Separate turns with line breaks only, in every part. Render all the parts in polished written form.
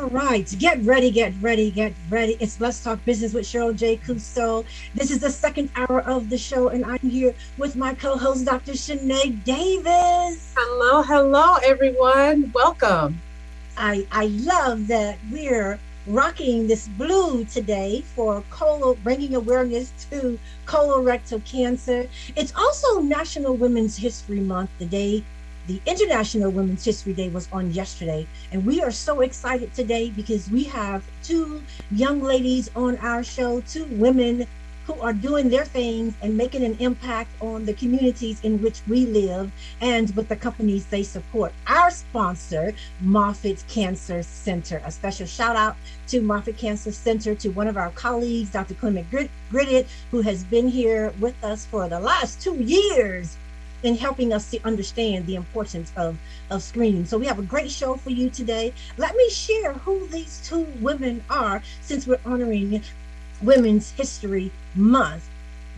All right, get ready, get ready, get ready. It's Let's Talk Business with Cheryl J. Cousteau. This is the second hour of the show, and I'm here with my co-host, Dr. Sinead Davis.
Hello, hello, everyone. Welcome.
I love that we're rocking this blue today for bringing awareness to colorectal cancer. It's also National Women's History Month. The International Women's History Day was on yesterday, and we are so excited today because we have two young ladies on our show, two women who are doing their things and making an impact on the communities in which we live and with the companies they support. Our sponsor, Moffitt Cancer Center. A special shout out to Moffitt Cancer Center, to one of our colleagues, Dr. Clement Gritted, who has been here with us for the last 2 years in helping us to understand the importance of screening. So we have a great show for you today. Let me share who these two women are since we're honoring Women's History Month.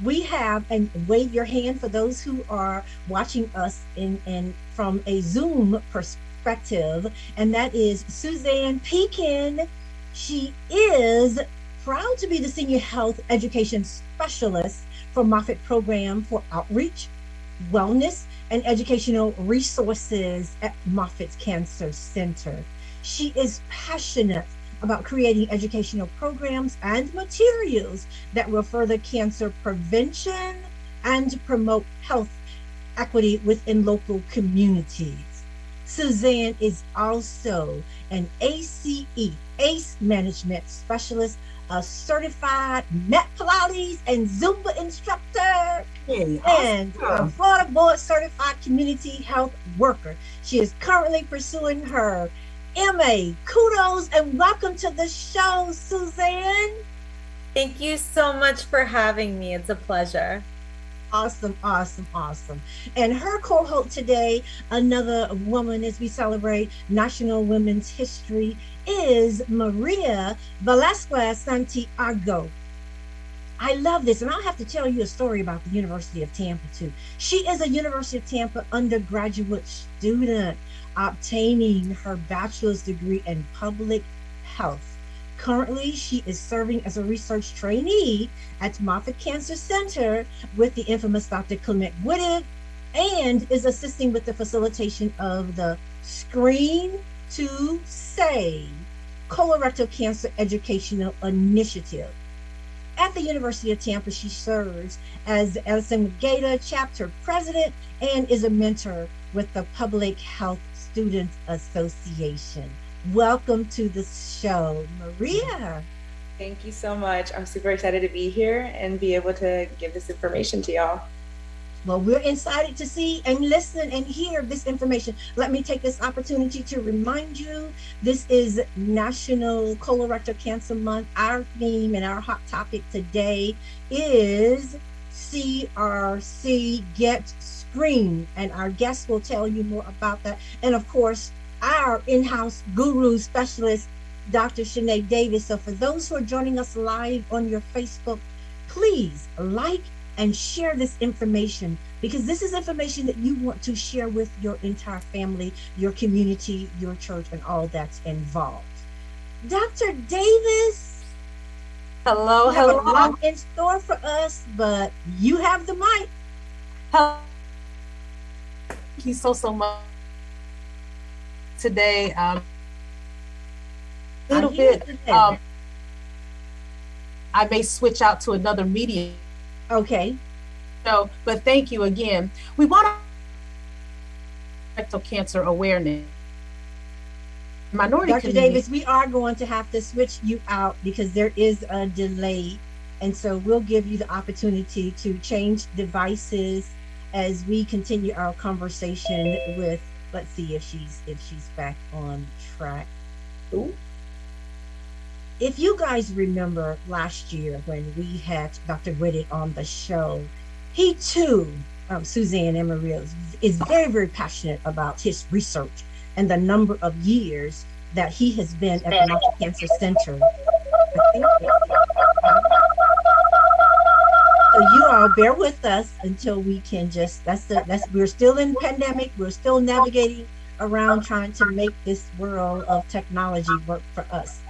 We have, and wave your hand for those who are watching us in from a Zoom perspective, and that is Suzanne Peikin. She is proud to be the Senior Health Education Specialist for Moffitt Program for Outreach, Wellness, and Educational Resources at Moffitt Cancer Center. She is passionate about creating educational programs and materials that will further cancer prevention and promote health equity within local communities. Suzanne is also an ACE Management Specialist, a certified Met Pilates and Zumba instructor, and a Florida Board Certified Community Health Worker. She is currently pursuing her MA. Kudos and welcome to the show, Suzanne.
Thank you so much for having me. It's a pleasure.
Awesome. And her co-host today, another woman as we celebrate National Women's History, is Maria Velazquez-Santiago. I love this, and I'll have to tell you a story about the University of Tampa too. She is a University of Tampa undergraduate student obtaining her bachelor's degree in public health. Currently, she is serving as a research trainee at Moffitt Cancer Center with the infamous Dr. Clement Whitted, and is assisting with the facilitation of the Screen to Save Colorectal Cancer Educational Initiative. At the University of Tampa, she serves as Edison Gator Chapter President and is a mentor with the Public Health Students Association. Welcome to the show, Maria.
Thank you so much. I'm super excited to be here and be able to give this information to y'all.
Well, we're excited to see and listen and hear this information. Let me take this opportunity to remind you, this is National Colorectal Cancer Month. Our theme and our hot topic today is CRC, Get Screened. And our guests will tell you more about that. And of course, our in-house guru specialist, Dr. Sinead Davis. So for those who are joining us live on your Facebook, please like and share this information, because this is information that you want to share with your entire family, your community, your church, and all that's involved. Dr. Davis,
Hello.
have a lot in store for us, but you have the mic.
Thank you so much. Today, a little bit, I may switch out to another medium.
Okay.
So, but thank you again. We want colorectal cancer awareness. Minority
Dr.
community.
Davis, we are going to have to switch you out because there is a delay. And so we'll give you the opportunity to change devices as we continue our conversation with, let's see if she's back on track. Ooh. If you guys remember last year when we had Dr. Whitted on the show, he too, Suzanne and Maria, is very, very passionate about his research and the number of years that he has been at the Moffitt Cancer Center. So you all bear with us until we can we're still in pandemic, we're still navigating around trying to make this world of technology work for us.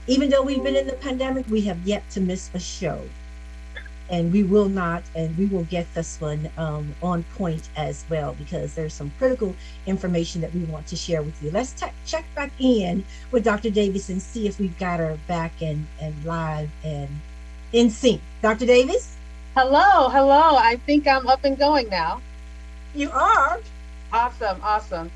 Even though we've been in the pandemic, we have yet to miss a show. And we will not, and we will get this one on point as well, because there's some critical information that we want to share with you. Let's check back in with Dr. Davis and see if we've got her back and live and in sync. Dr. Davis?
Hello, hello. I think I'm up and going now.
You are.
Awesome.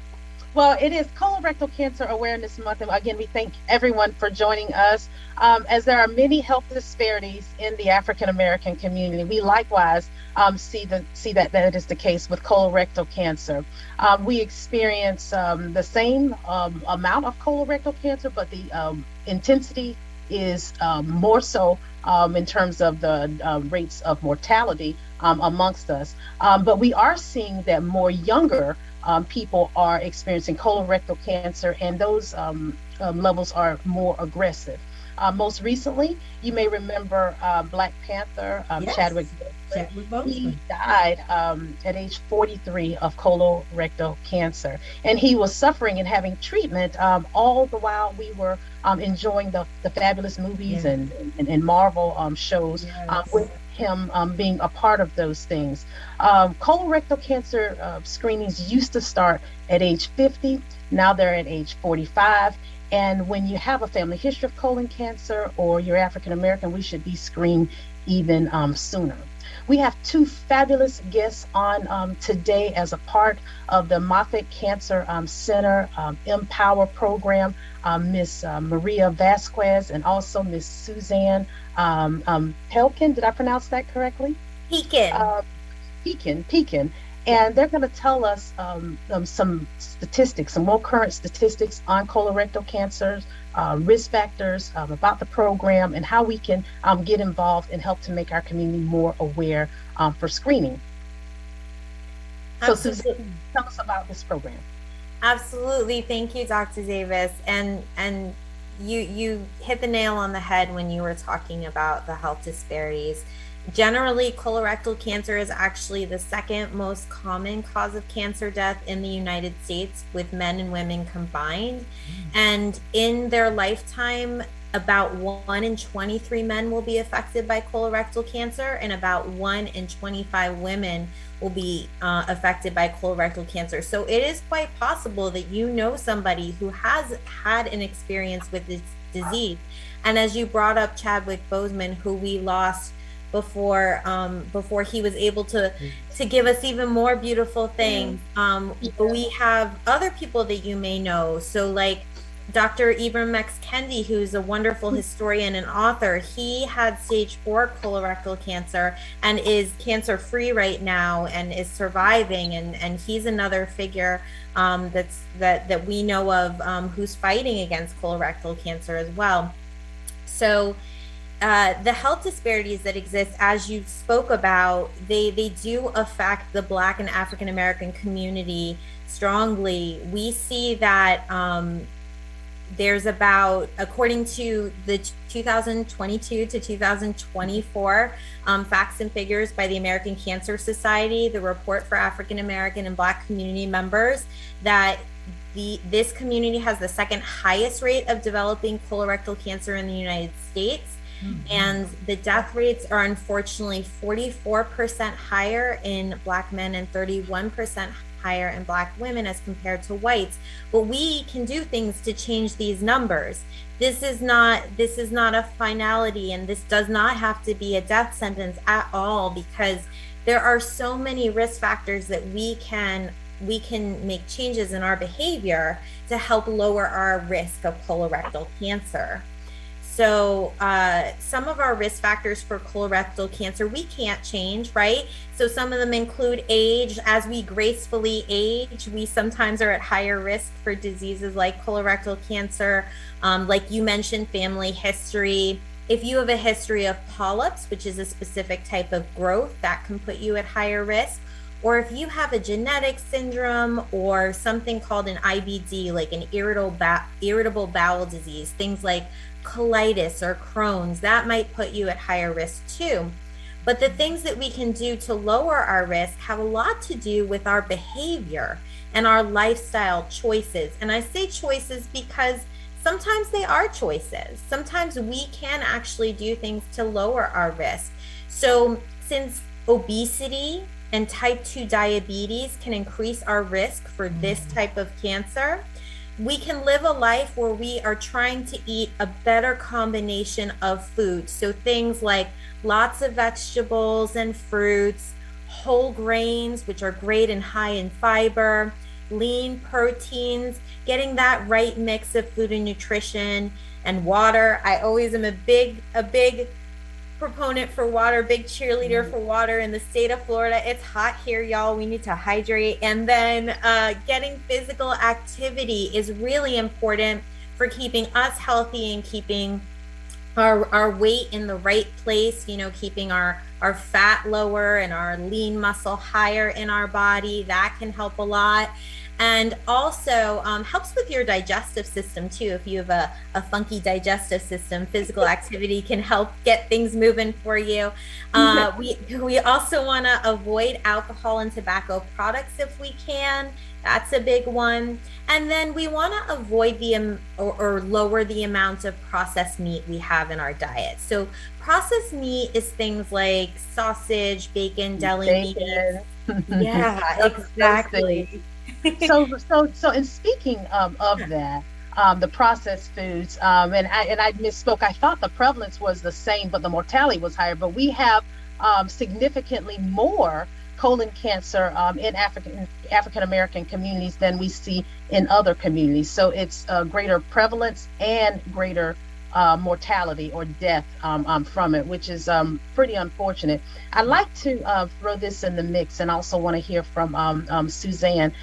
Well, it is Colorectal Cancer Awareness Month, and again, we thank everyone for joining us. As there are many health disparities in the African American community, we likewise see that is the case with colorectal cancer. We experience the same amount of colorectal cancer, but the intensity is more so in terms of the rates of mortality amongst us. But we are seeing that more younger people are experiencing colorectal cancer, and those levels are more aggressive. Most recently, you may remember Black Panther,
Yes.
Chadwick Boseman. He died at age 43 of colorectal cancer, and he was suffering and having treatment all the while we were enjoying the fabulous movies and Marvel shows with him being a part of those things. Colorectal cancer screenings used to start at age 50. Now they're at age 45. And when you have a family history of colon cancer or you're African American, we should be screened even sooner. We have two fabulous guests on today as a part of the Moffitt Cancer Center Empower program, Miss Maria Vasquez and also Miss Suzanne Peikin. Did I pronounce that correctly? Peikin. And they're going to tell us some statistics, some more current statistics on colorectal cancers, risk factors, about the program, and how we can get involved and help to make our community more aware for screening. So Suzanne, tell us about this program.
Absolutely. Thank you, Dr. Davis. And you hit the nail on the head when you were talking about the health disparities. Generally, colorectal cancer is actually the second most common cause of cancer death in the United States, with men and women combined. And in their lifetime, about 1 in 23 men will be affected by colorectal cancer, and about 1 in 25 women will be affected by colorectal cancer. So it is quite possible that you know somebody who has had an experience with this disease. And as you brought up Chadwick Boseman, who we lost before he was able to give us even more beautiful things. But we have other people that you may know. So like Dr. Ibram X. Kendi, who's a wonderful historian and author, he had stage 4 colorectal cancer and is cancer free right now and is surviving. And he's another figure that we know of who's fighting against colorectal cancer as well. So the health disparities that exist, as you spoke about, they do affect the Black and African American community strongly. We see that there's about, according to the 2022 to 2024 facts and figures by the American Cancer Society, the report for African American and Black community members, that this community has the second highest rate of developing colorectal cancer in the United States. And the death rates are unfortunately 44% higher in Black men and 31% higher in Black women as compared to whites. But we can do things to change these numbers. This is not a finality, and this does not have to be a death sentence at all, because there are so many risk factors that we can make changes in our behavior to help lower our risk of colorectal cancer. So some of our risk factors for colorectal cancer we can't change, right? So some of them include age. As we gracefully age, we sometimes are at higher risk for diseases like colorectal cancer. Like you mentioned, family history. If you have a history of polyps, which is a specific type of growth, that can put you at higher risk. Or if you have a genetic syndrome or something called an IBD, like an irritable bowel disease, things like colitis or Crohn's, that might put you at higher risk too. But the things that we can do to lower our risk have a lot to do with our behavior and our lifestyle choices. And I say choices because sometimes they are choices. Sometimes we can actually do things to lower our risk. So since obesity and type 2 diabetes can increase our risk for this type of cancer, we can live a life where we are trying to eat a better combination of foods. So things like lots of vegetables and fruits, whole grains, which are great and high in fiber, lean proteins, getting that right mix of food and nutrition, and water. I always am a big proponent for water, big cheerleader for water. In the state of Florida, it's hot here, y'all. We need to hydrate. And then getting physical activity is really important for keeping us healthy and keeping our weight in the right place, you know, keeping our fat lower and our lean muscle higher in our body. That can help a lot. And also helps with your digestive system too. If you have a funky digestive system, physical activity can help get things moving for you. We also want to avoid alcohol and tobacco products if we can. That's a big one. And then we want to avoid or lower the amount of processed meat we have in our diet. So processed meat is things like sausage, bacon, deli meat. Yeah, exactly.
So in speaking of that, the processed foods, and I misspoke. I thought the prevalence was the same, but the mortality was higher. But we have significantly more colon cancer in African American communities than we see in other communities. So it's greater prevalence and greater mortality or death from it, which is pretty unfortunate. I'd like to throw this in the mix and also want to hear from Suzanne.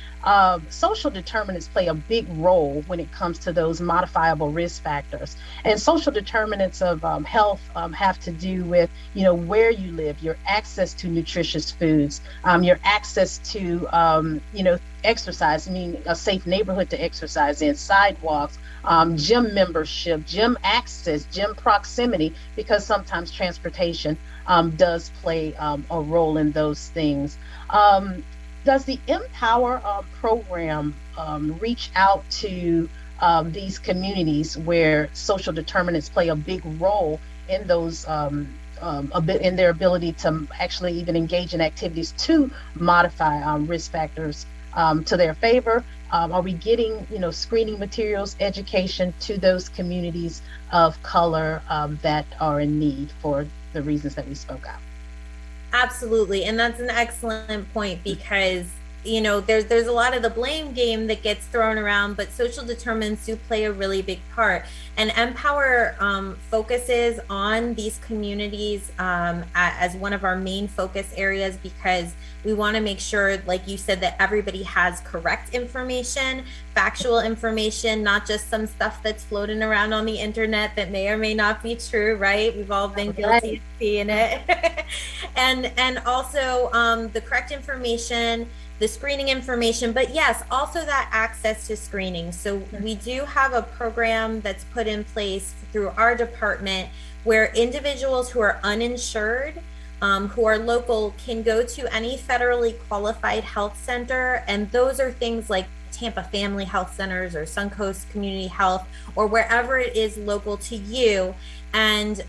Social determinants play a big role when it comes to those modifiable risk factors. And social determinants of health have to do with, you know, where you live, your access to nutritious foods, your access to, you know, exercise, I mean, a safe neighborhood to exercise in, sidewalks, gym membership, gym access, gym proximity, because sometimes transportation does play a role in those things. Does the Empower program reach out to these communities where social determinants play a big role in those a bit in their ability to actually even engage in activities to modify risk factors to their favor? Are we getting, you know, screening materials, education to those communities of color that are in need for the reasons that we spoke of?
Absolutely. And that's an excellent point, because you know, there's a lot of the blame game that gets thrown around, but social determinants do play a really big part. And Empower focuses on these communities as one of our main focus areas, because we want to make sure, like you said, that everybody has correct information, factual information, not just some stuff that's floating around on the internet that may or may not be true, right? We've all been guilty of seeing it. and also the correct information, the screening information, but yes, also that access to screening. So we do have a program that's put in place through our department where individuals who are uninsured, who are local, can go to any federally qualified health center. And those are things like Tampa Family Health Centers or Suncoast Community Health, or wherever it is local to you. And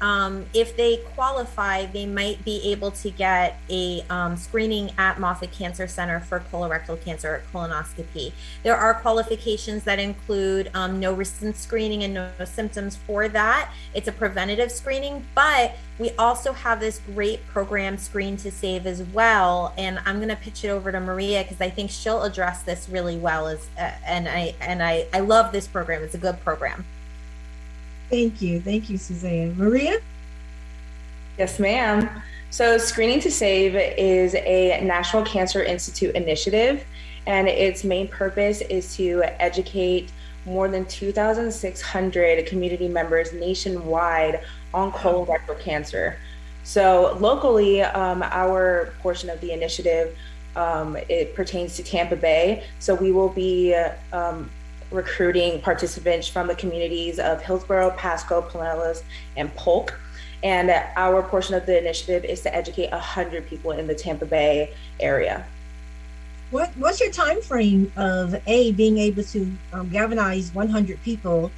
if they qualify, they might be able to get a screening at Moffitt Cancer Center for colorectal cancer or colonoscopy. There are qualifications that include no resistance screening and no symptoms for that. It's a preventative screening, but we also have this great program, Screen to Save, as well. And I'm going to pitch it over to Maria because I think she'll address this really well. And I love this program. It's a good program.
Thank you, Suzanne. Maria?
Yes, ma'am. So Screening to Save is a National Cancer Institute initiative, and its main purpose is to educate more than 2,600 community members nationwide on colorectal cancer. So locally, our portion of the initiative, it pertains to Tampa Bay. So we will be recruiting participants from the communities of Hillsborough, Pasco, Pinellas, and Polk. And our portion of the initiative is to educate 100 people in the Tampa Bay area.
What's your time frame of being able to galvanize 100 people,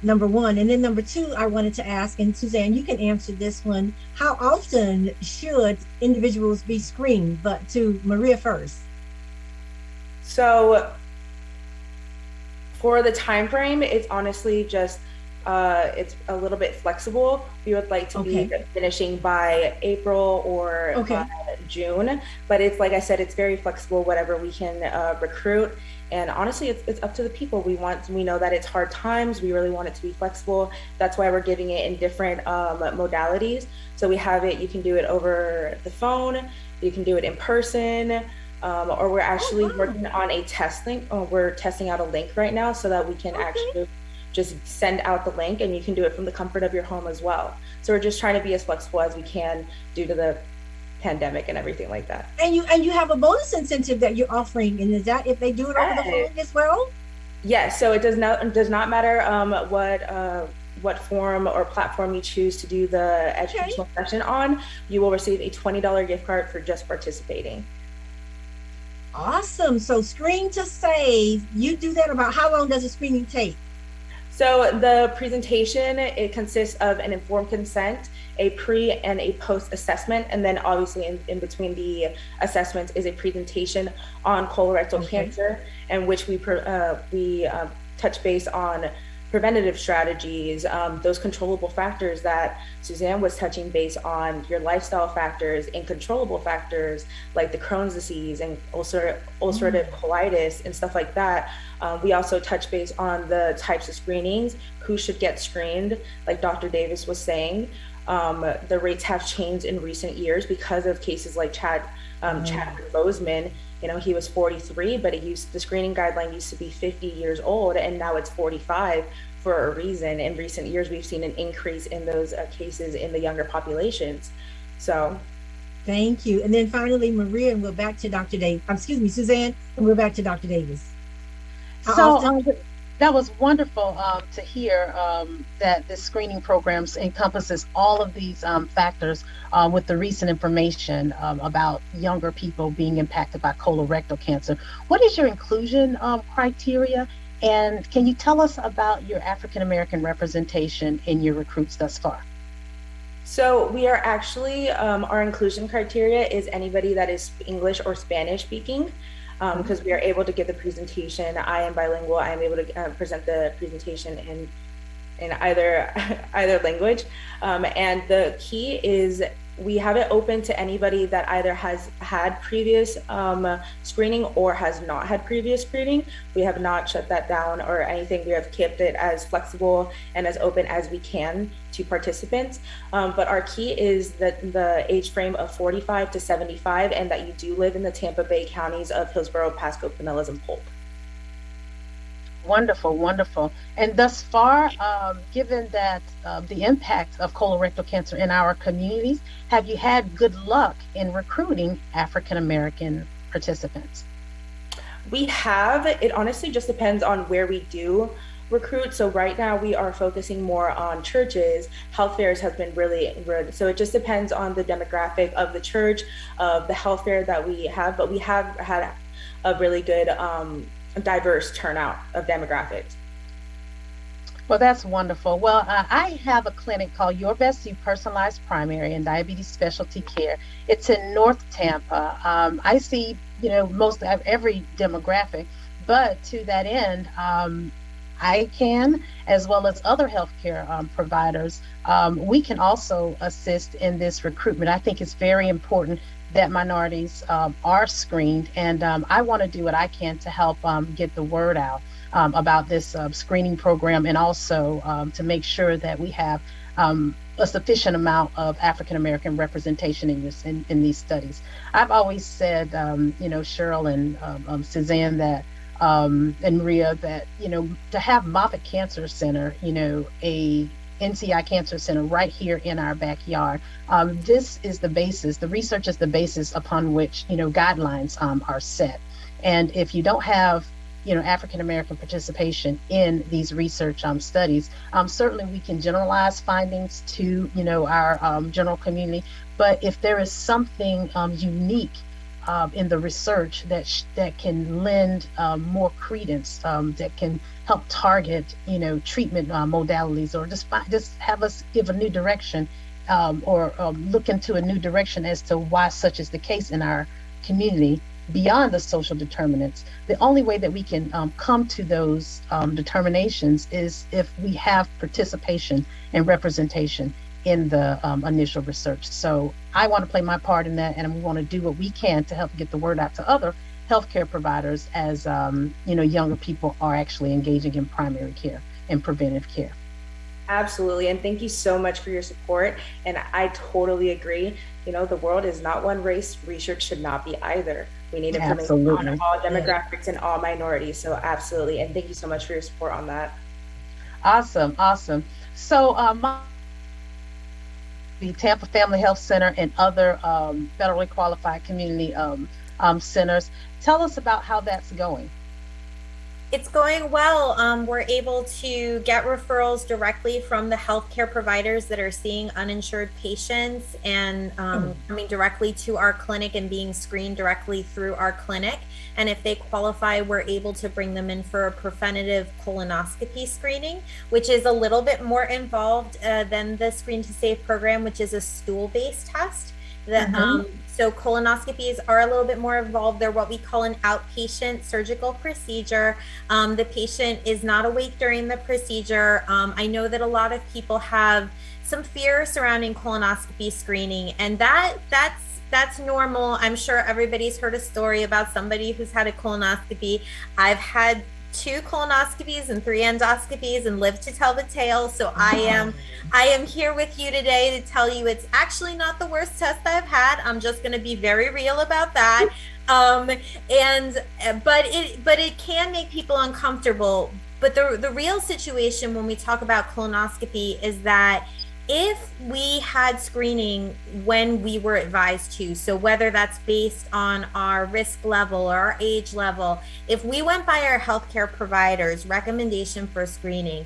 number one, and then number two, I wanted to ask, and Suzanne, you can answer this one. How often should individuals be screened? But to Maria first.
So for the time frame, it's honestly just it's a little bit flexible. We would like to be finishing by April or June, but it's like I said, it's very flexible, whatever we can recruit. And honestly, it's up to the people. We know that it's hard times. We really want it to be flexible. That's why we're giving it in different modalities. So we have it, you can do it over the phone, you can do it in person, or we're actually working on a test link. We're testing out a link right now so that we can actually just send out the link, and you can do it from the comfort of your home as well. So we're just trying to be as flexible as we can due to the pandemic and everything like that.
And you have a bonus incentive that you're offering, and is that if they do it over the phone as well?
Yes. So it does not matter what form or platform you choose to do the educational session on. You will receive a $20 gift card for just participating.
Awesome. So Screen to Save, you do that about how long does the screening take?
So the presentation, it consists of an informed consent, a pre and a post assessment, and then obviously in between the assessments is a presentation on colorectal cancer, in which we touch base on preventative strategies, those controllable factors that Suzanne was touching base on, your lifestyle factors and controllable factors like the Crohn's disease and ulcerative colitis and stuff like that. We also touch base on the types of screenings, who should get screened, like Dr. Davis was saying. The rates have changed in recent years because of cases like Chadwick Boseman. You know, he was 43, but the screening guideline used to be 50 years old, and now it's 45 for a reason. In recent years, we've seen an increase in those cases in the younger populations. So,
thank you. And then finally, Maria, and we're back to Dr. Suzanne, and we're back to Dr. Davis.
That was wonderful to hear that the screening programs encompasses all of these factors with the recent information about younger people being impacted by colorectal cancer. What is your inclusion criteria? And can you tell us about your African American representation in your recruits thus far?
So we are actually, our inclusion criteria is anybody that is English or Spanish speaking. Because we are able to give the presentation. I am bilingual. I am able to present the presentation in either language. And the key is we have it open to anybody that either has had previous screening or has not had previous screening. We have not shut that down or anything. We have kept it as flexible and as open as we can to participants. But our key is that the age frame of 45 to 75 and that you do live in the Tampa Bay counties of Hillsborough, Pasco, Pinellas, and Polk.
Wonderful, wonderful. And thus far, given that the impact of colorectal cancer in our communities, have you had good luck in recruiting African American participants?
We have. It honestly just depends on where we do recruit. So right now we are focusing more on churches. Health fairs have been really good. So it just depends on the demographic of the church, of the health fair that we have, but we have had a really good diverse turnout of demographics.
Well, that's wonderful. Well, I have a clinic called Your Best You Personalized Primary and Diabetes Specialty Care. It's in North Tampa. I see, most of every demographic, but to that end, I can, as well as other healthcare providers, we can also assist in this recruitment. I think it's very important that minorities are screened, and I want to do what I can to help get the word out about this screening program, and also to make sure that we have a sufficient amount of African American representation in these studies. I've always said, Cheryl and Suzanne, that and Maria, that to have Moffitt Cancer Center, a NCI Cancer Center right here in our backyard. This is the basis. The research is the basis upon which guidelines are set. And if you don't have African American participation in these research studies. Certainly, we can generalize findings to our general community, but if there is something unique in the research that can lend more credence, that can help target treatment modalities, or just have us give a new direction, or look into a new direction as to why such is the case in our community beyond the social determinants. The only way that we can come to those determinations is if we have participation and representation in the initial research. So I want to play my part in that, and we want to do what we can to help get the word out to other healthcare providers as younger people are actually engaging in primary care and preventive care.
Absolutely. And thank you so much for your support. And I totally agree. The world is not one race. Research should not be either. We need information on all demographics and all minorities. So absolutely. And thank you so much for your support on that.
Awesome. So the Tampa Family Health Center and other federally qualified community centers, tell us about how that's going.
It's going well. We're able to get referrals directly from the healthcare providers that are seeing uninsured patients and coming directly to our clinic and being screened directly through our clinic. And if they qualify, we're able to bring them in for a preventative colonoscopy screening, which is a little bit more involved than the ScreenedTest program, which is a stool-based test. So colonoscopies are a little bit more involved. They're what we call an outpatient surgical procedure. The patient is not awake during the procedure. I know that a lot of people have some fear surrounding colonoscopy screening, and that's normal. I'm sure everybody's heard a story about somebody who's had a colonoscopy. I've had 2 colonoscopies and 3 endoscopies and lived to tell the tale. So I am here with you today to tell you it's actually not the worst test I've had. I'm just going to be very real about that. But it can make people uncomfortable. But the real situation when we talk about colonoscopy is that if we had screening when we were advised to, so whether that's based on our risk level or our age level, if we went by our healthcare provider's recommendation for screening,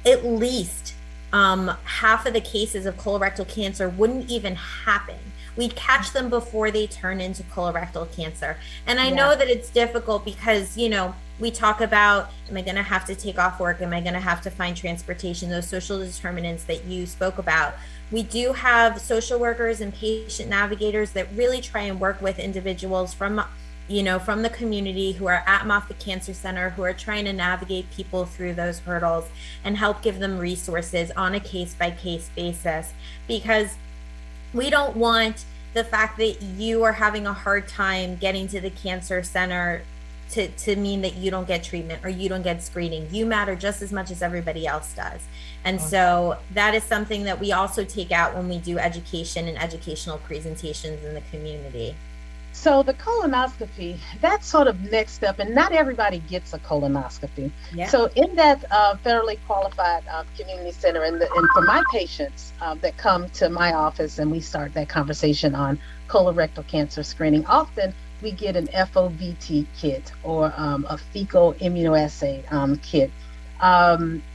at least half of the cases of colorectal cancer wouldn't even happen. We'd catch them before they turn into colorectal cancer. And I know that it's difficult because, we talk about, am I going to have to take off work? Am I going to have to find transportation? Those social determinants that you spoke about. We do have social workers and patient navigators that really try and work with individuals from the community who are at Moffitt Cancer Center, who are trying to navigate people through those hurdles and help give them resources on a case-by-case basis, because we don't want the fact that you are having a hard time getting to the cancer center to mean that you don't get treatment or you don't get screening. You matter just as much as everybody else does. And so that is something that we also take out when we do education and educational presentations in the community.
So the colonoscopy, that's sort of next step, and not everybody gets a colonoscopy. Yeah. So in that federally qualified community center, and for my patients that come to my office and we start that conversation on colorectal cancer screening, often we get an FOBT kit or a fecal immunoassay kit.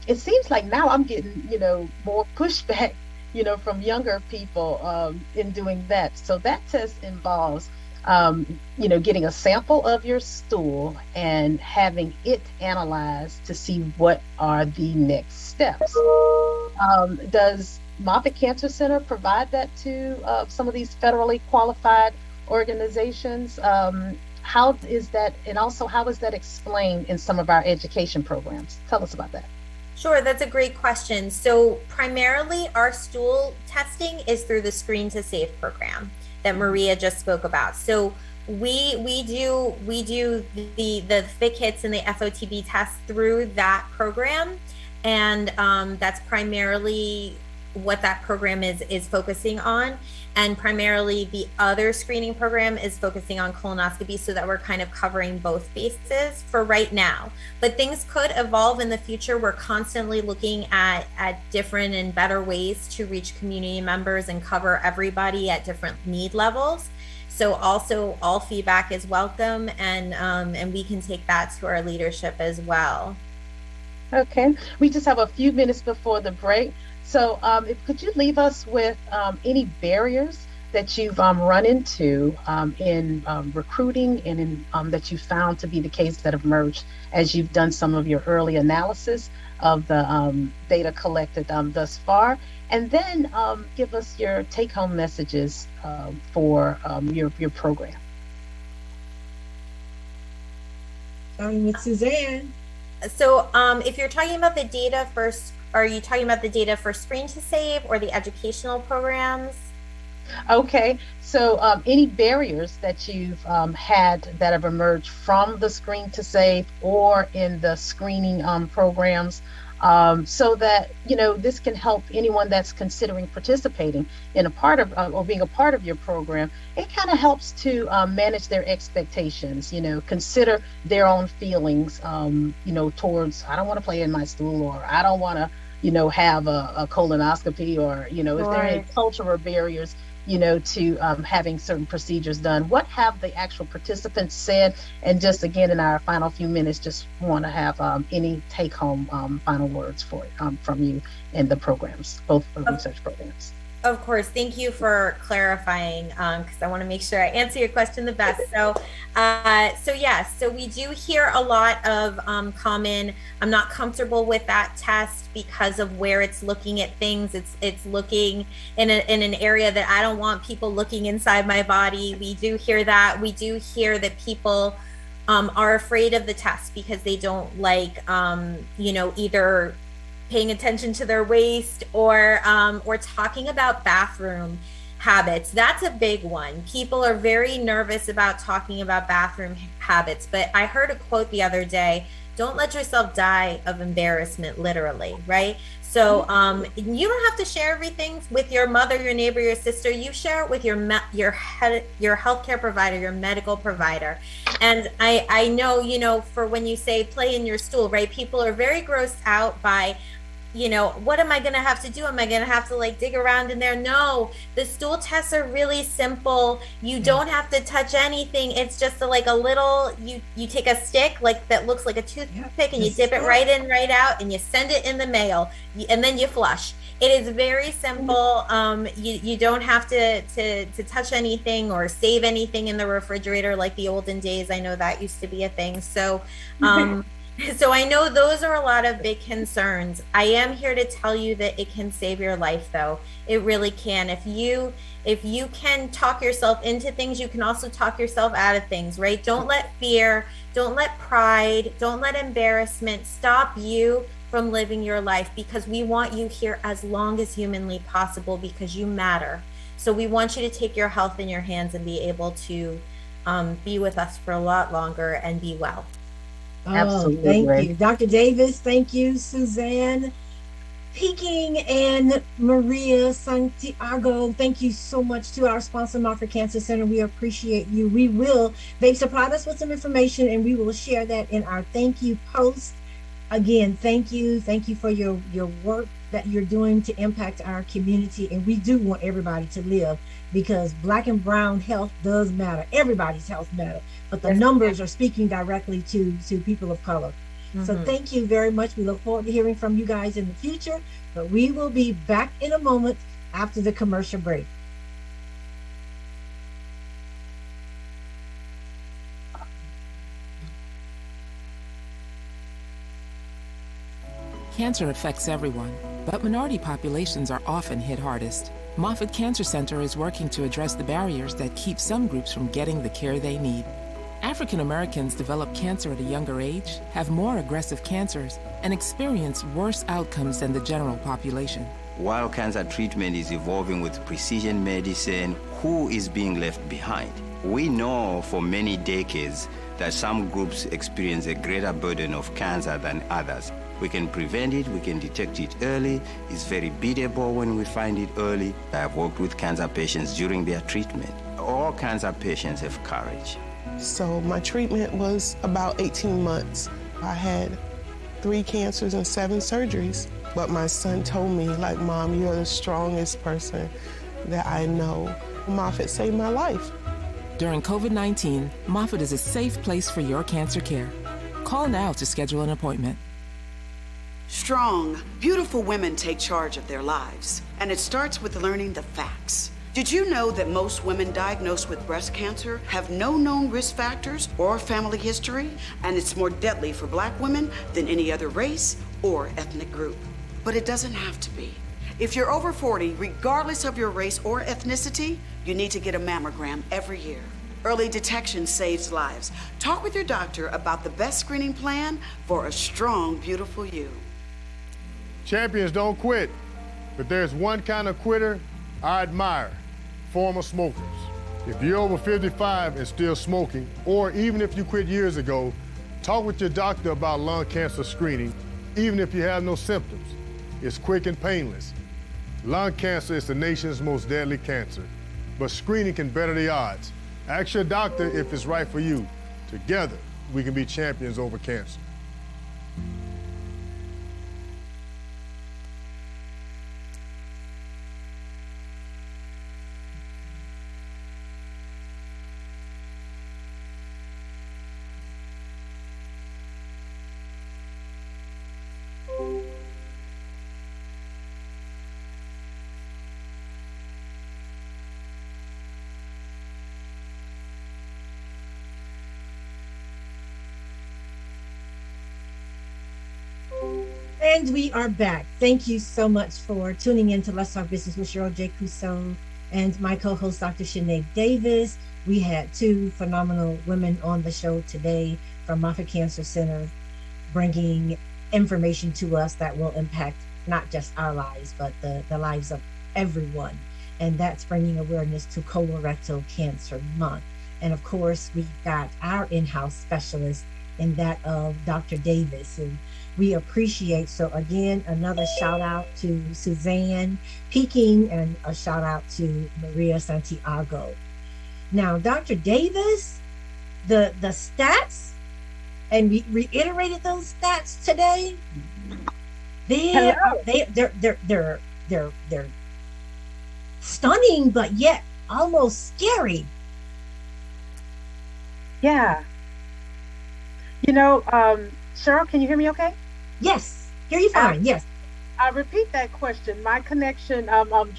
It seems like now I'm getting, more pushback, from younger people in doing that. So that test involves getting a sample of your stool and having it analyzed to see what are the next steps. Does Moffitt Cancer Center provide that to some of these federally qualified organizations? How is that, and also how is that explained in some of our education programs? Tell us about that.
Sure, that's a great question. So primarily our stool testing is through the ScreenedTest program that Maria just spoke about. So we do the FIC hits and the FOTB tests through that program, and that's primarily what that program is focusing on. And primarily the other screening program is focusing on colonoscopy, so that we're kind of covering both bases for right now. But things could evolve in the future. We're constantly looking at different and better ways to reach community members and cover everybody at different need levels. So also all feedback is welcome, and we can take that to our leadership as well.
Okay, we just have a few minutes before the break. So could you leave us with any barriers that you've run into in recruiting and in that you found to be the case that have emerged as you've done some of your early analysis of the data collected thus far? And then give us your take-home messages for your program.
Starting with Suzanne.
So if you're talking about the data first, are you talking about the data for ScreenedTest or the educational programs?
Okay, so any barriers that you've had that have emerged from the ScreenedTest or in the screening programs, so that this can help anyone that's considering participating in a part of or being a part of your program. It kind of helps to manage their expectations, consider their own feelings, towards, I don't want to play in my stool, or I don't want to have a colonoscopy, or is there any cultural barriers to having certain procedures done? What have the actual participants said? And just again, in our final few minutes, just want to have any take-home final words from you in the programs, both the research programs.
Of course. Thank you for clarifying, because I want to make sure I answer your question the best. So yes, so we do hear a lot of common, I'm not comfortable with that test because of where it's looking at things. It's looking in an area that I don't want people looking inside my body. We do hear that. We do hear that people are afraid of the test because they don't like, either paying attention to their waist or talking about bathroom habits. That's a big one. People are very nervous about talking about bathroom habits, but I heard a quote the other day, don't let yourself die of embarrassment, literally, right? So you don't have to share everything with your mother, your neighbor, your sister. You share it with your healthcare provider, your medical provider. And I know, for when you say play in your stool, right? People are very grossed out by, what am I going to have to do? Am I going to have to dig around in there? No, the stool tests are really simple. You don't have to touch anything. It's just a little, you take a stick that looks like a toothpick and you dip it right in, right out, and you send it in the mail, and then you flush. It is very simple. You don't have to touch anything or save anything in the refrigerator like the olden days. I know that used to be a thing. So so I know those are a lot of big concerns. I am here to tell you that it can save your life, though. It really can. If you can talk yourself into things, you can also talk yourself out of things, right? Don't let fear, don't let pride, don't let embarrassment stop you from living your life, because we want you here as long as humanly possible, because you matter. So we want you to take your health in your hands and be able to be with us for a lot longer and be well.
Absolutely. Thank you. Dr. Davis, thank you. Suzanne, Peikin, and Maria Santiago, thank you so much to our sponsor, Moffitt Cancer Center. We appreciate you. They've supplied us with some information, and we will share that in our thank you post. Again, thank you. Thank you for your work that you're doing to impact our community. And we do want everybody to live, because Black and brown health does matter. Everybody's health matters, but the numbers are speaking directly to people of color. Mm-hmm. So thank you very much. We look forward to hearing from you guys in the future, but we will be back in a moment after the commercial break.
Cancer affects everyone, but minority populations are often hit hardest. Moffitt Cancer Center is working to address the barriers that keep some groups from getting the care they need. African Americans develop cancer at a younger age, have more aggressive cancers, and experience worse outcomes than the general population.
While cancer treatment is evolving with precision medicine, who is being left behind? We know for many decades that some groups experience a greater burden of cancer than others. We can prevent it, we can detect it early. It's very beatable when we find it early. I have worked with cancer patients during their treatment. All cancer patients have courage.
So my treatment was about 18 months. I had 3 cancers and 7 surgeries. But my son told me, Mom, you're the strongest person that I know. Moffitt saved my life.
During COVID-19, Moffitt is a safe place for your cancer care. Call now to schedule an appointment.
Strong, beautiful women take charge of their lives, and it starts with learning the facts. Did you know that most women diagnosed with breast cancer have no known risk factors or family history, and it's more deadly for Black women than any other race or ethnic group? But it doesn't have to be. If you're over 40, regardless of your race or ethnicity, you need to get a mammogram every year. Early detection saves lives. Talk with your doctor about the best screening plan for a strong, beautiful you.
Champions don't quit, but there's one kind of quitter I admire: former smokers. If you're over 55 and still smoking, or even if you quit years ago, talk with your doctor about lung cancer screening, even if you have no symptoms. It's quick and painless. Lung cancer is the nation's most deadly cancer, but screening can better the odds. Ask your doctor if it's right for you. Together, we can be champions over cancer.
And we are back. Thank you so much for tuning in to Let's Talk Business with Cheryl J. Cusseau and my co-host, Dr. Sinead Davis. We had two phenomenal women on the show today from Moffitt Cancer Center, bringing information to us that will impact not just our lives, but the lives of everyone. And that's bringing awareness to Colorectal Cancer Month. And of course, we got our in-house specialist in that of Dr. Davis, who we appreciate. So again, another shout out to Suzanne Peikin and a shout out to Maria Santiago. Now, Dr. Davis, the stats, and we reiterated those stats today. They're stunning, but yet almost scary.
Yeah. You know, Cheryl, can you hear me okay?
Yes, hear you fine, yes.
I repeat that question. My connection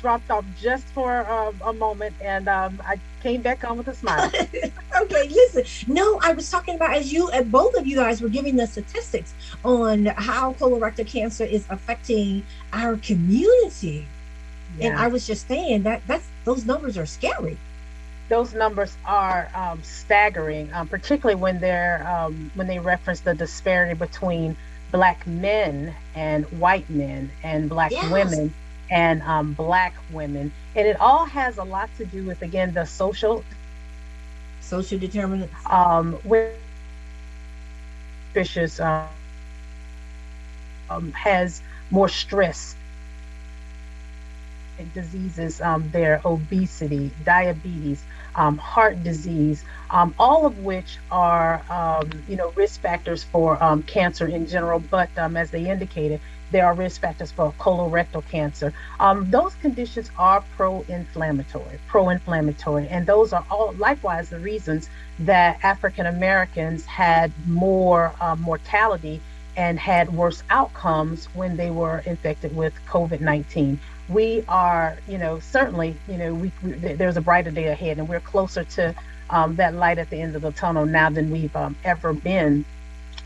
dropped off just for a moment, and I came back on with a smile.
Okay, listen. No, I was talking about, as both of you guys were giving the statistics on how colorectal cancer is affecting our community. Yeah. And I was just saying those numbers are scary.
Those numbers are staggering, particularly when they reference the disparity between Black men and white men, and Black women and Black women, and it all has a lot to do with, again, the social
determinants.
Where vicious has more stress, diseases, their obesity, diabetes, heart disease, all of which are, risk factors for cancer in general. But as they indicated, there are risk factors for colorectal cancer. Those conditions are pro-inflammatory, and those are all likewise the reasons that African Americans had more mortality and had worse outcomes when they were infected with COVID-19. We are, certainly, there's a brighter day ahead, and we're closer to that light at the end of the tunnel now than we've ever been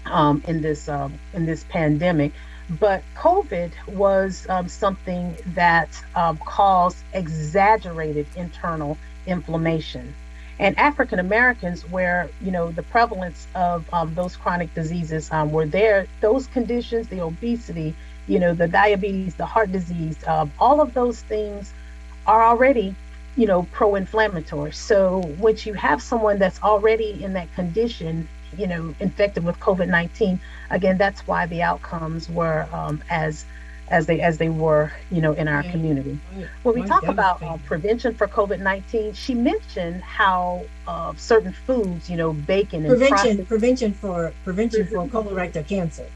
in this pandemic. But COVID was something that caused exaggerated internal inflammation. And African Americans, where the prevalence of those chronic diseases were there, those conditions, the obesity, the diabetes, the heart disease, all of those things are already, pro-inflammatory. So once you have someone that's already in that condition, infected with COVID-19, again, that's why the outcomes were as they were, in our community. When we talk about prevention for COVID-19, she mentioned how certain foods, bacon and
prevention for colorectal cancer.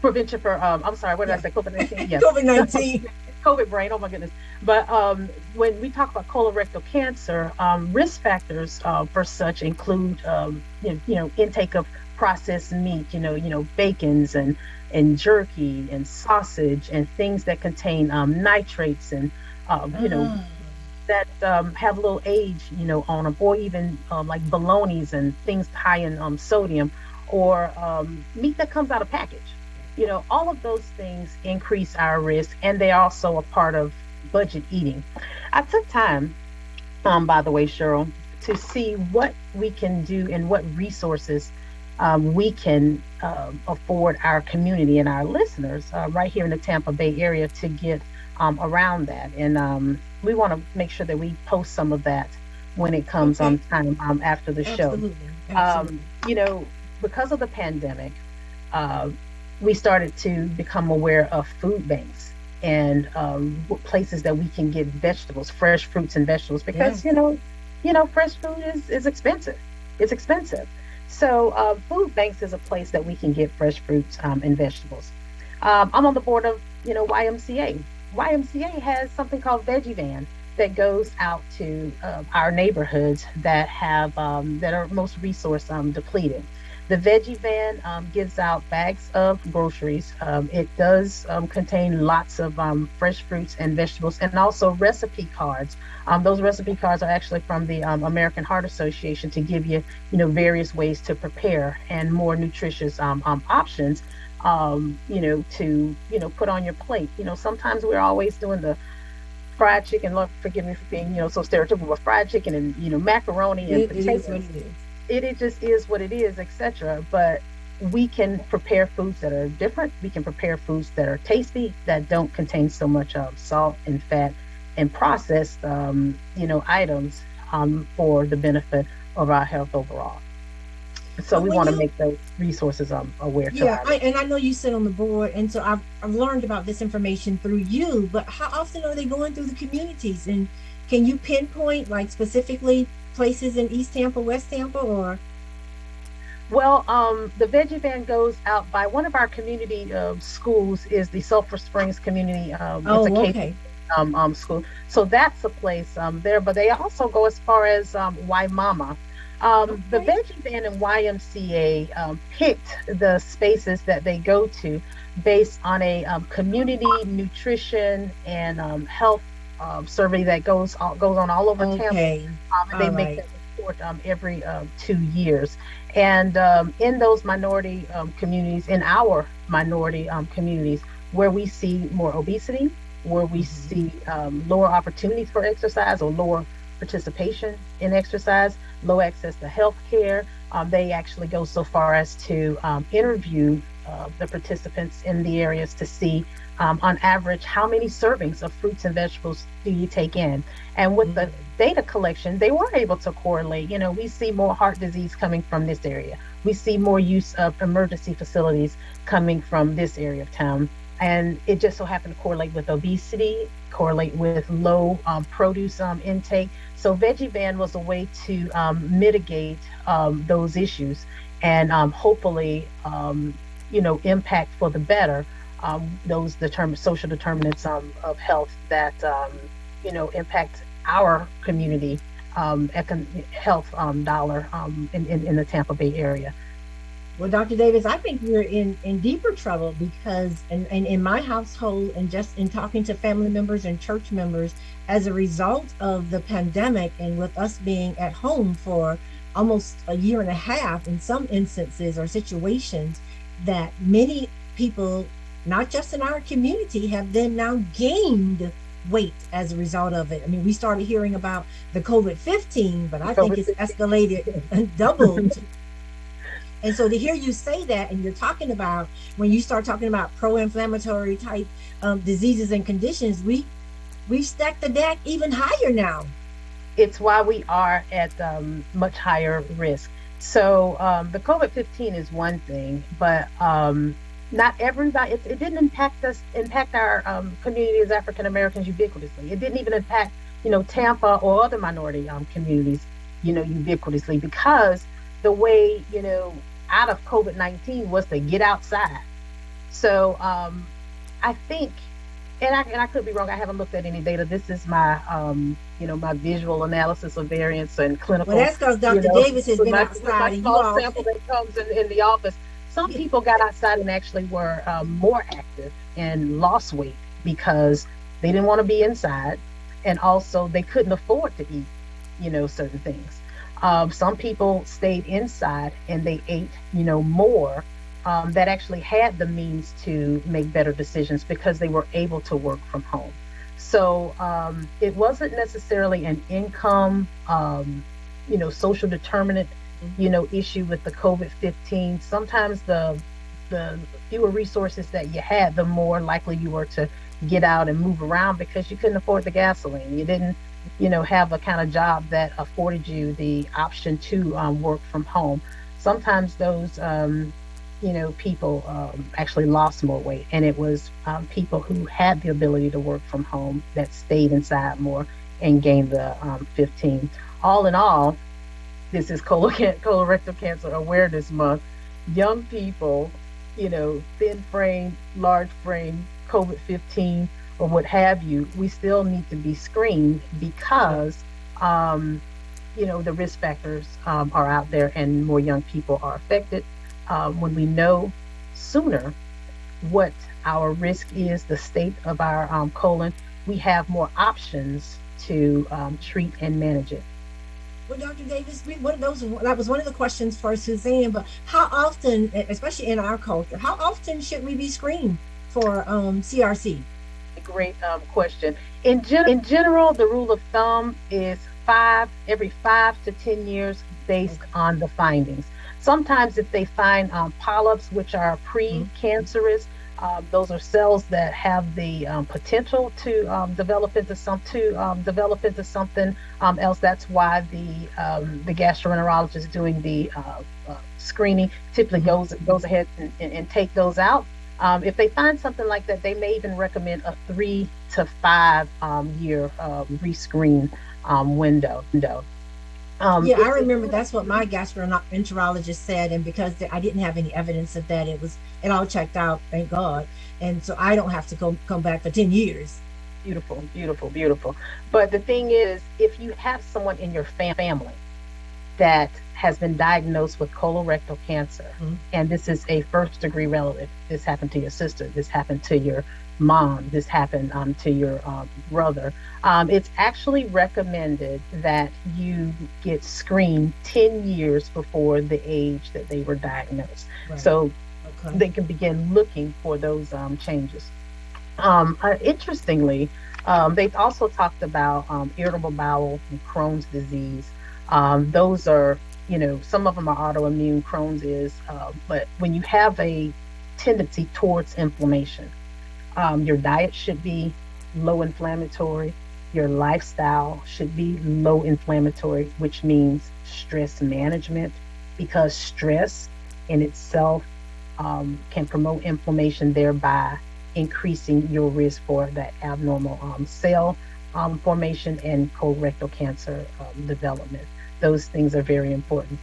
Prevention for, I'm sorry, what did I say? COVID-19? Yes.
COVID-19.
COVID brain. Oh my goodness. But when we talk about colorectal cancer, risk factors for such include, intake of processed meat, bacons and jerky and sausage and things that contain nitrates and, that have a little age, on them, or even like bolognas and things high in sodium, or meat that comes out of package. All of those things increase our risk, and they also a part of budget eating. I took time, by the way, Cheryl, to see what we can do and what resources we can afford our community and our listeners right here in the Tampa Bay area to get around that. And we want to make sure that we post some of that when it comes on time after the show.
Absolutely.
Because of the pandemic, we started to become aware of food banks and places that we can get vegetables, fresh fruits and vegetables, because fresh food is expensive. It's expensive. So food banks is a place that we can get fresh fruits and vegetables. I'm on the board of YMCA. YMCA has something called Veggie Van that goes out to our neighborhoods that have that are most resource depleted. The Veggie Van gives out bags of groceries. It does contain lots of fresh fruits and vegetables, and also recipe cards. Those recipe cards are actually from the American Heart Association to give you, various ways to prepare and more nutritious options, to, put on your plate. Sometimes we're always doing the fried chicken. Lord, forgive me for being, so stereotypical, but fried chicken and, macaroni and potatoes. It just is what it is, etc. But we can prepare foods that are different. We can prepare foods that are tasty, that don't contain so much salt and fat and processed, items for the benefit of our health overall. So we want to make those resources aware.
Yeah, and I know you sit on the board, and so I've learned about this information through you. But how often are they going through the communities, and can you pinpoint like specifically places in East Tampa, West Tampa, or?
Well, the Veggie Van goes out by one of our community schools is the Sulphur Springs Community. School. So that's a place there, but they also go as far as Waimama. The Veggie Van and YMCA picked the spaces that they go to based on a community nutrition and health survey that goes on all over Tampa. And they make that report every 2 years. And in those minority communities, in our minority communities, where we see more obesity, where we see lower opportunities for exercise or lower participation in exercise, low access to health care, they actually go so far as to interview the participants in the areas to see on average how many servings of fruits and vegetables do you take in. And with the data collection, they were able to correlate. We see more heart disease coming from this area. We see more use of emergency facilities coming from this area of town. And it just so happened to correlate with obesity, correlate with low produce intake. So Veggie Van was a way to mitigate those issues and hopefully, impact for the better those social determinants of health that, impact our community health dollar in the Tampa Bay area.
Well, Dr. Davis, I think we're in deeper trouble because, and in my household, and just in talking to family members and church members, as a result of the pandemic and with us being at home for almost a year and a half, in some instances or situations, that many people, not just in our community, have then now gained weight as a result of it. I mean, we started hearing about the COVID-15, but I think it's escalated and doubled. And so to hear you say that, and you're talking about, when you start talking about pro-inflammatory type diseases and conditions, we stacked the deck even higher now.
It's why we are at much higher risk. So the COVID-15 is one thing, but not everybody, it didn't impact our community as African Americans ubiquitously. It didn't even impact, Tampa or other minority communities, ubiquitously, because the way, out of COVID-19 was to get outside. So I think and I could be wrong. I haven't looked at any data. This is my, my visual analysis of variance and clinical.
Well, that's because Dr. Davis has been outside, and you all
sample that comes in the office. Some people got outside and actually were more active and lost weight because they didn't want to be inside, and also they couldn't afford to eat, certain things. Some people stayed inside and they ate, more. That actually had the means to make better decisions because they were able to work from home. So it wasn't necessarily an income, social determinant, issue with the COVID-15. Sometimes the fewer resources that you had, the more likely you were to get out and move around because you couldn't afford the gasoline. You didn't, have a kind of job that afforded you the option to work from home. Sometimes those people actually lost more weight, and it was people who had the ability to work from home that stayed inside more and gained the 15. All in all, this is colorectal cancer awareness month. Young people, thin frame, large frame, COVID-15 or what have you, we still need to be screened because the risk factors are out there and more young people are affected. When we know sooner what our risk is, the state of our colon, we have more options to treat and manage it.
Well, Dr. Davis, that was one of the questions for Suzanne, but how often, especially in our culture, how often should we be screened for CRC?
A great question. In general, the rule of thumb is every 5 to 10 years based on the findings. Sometimes if they find polyps, which are pre-cancerous, those are cells that have the potential to develop into something else. That's why the gastroenterologist doing the screening typically goes ahead and take those out. If they find something like that, they may even recommend a 3 to 5 year rescreen window.
I remember that's what my gastroenterologist said, and because I didn't have any evidence of that, it all checked out, thank God, and so I don't have to come back for 10 years.
Beautiful, beautiful, beautiful. But the thing is, if you have someone in your family that has been diagnosed with colorectal cancer, and this is a first degree relative, this happened to your sister, this happened to your mom, this happened to your brother, it's actually recommended that you get screened 10 years before the age that they were diagnosed. Right. So they can begin looking for those changes. Interestingly, they've also talked about irritable bowel and Crohn's disease. Those are, some of them are autoimmune, Crohn's is, but when you have a tendency towards inflammation, your diet should be low inflammatory. Your lifestyle should be low inflammatory, which means stress management, because stress in itself can promote inflammation, thereby increasing your risk for that abnormal cell formation and colorectal cancer development. Those things are very important.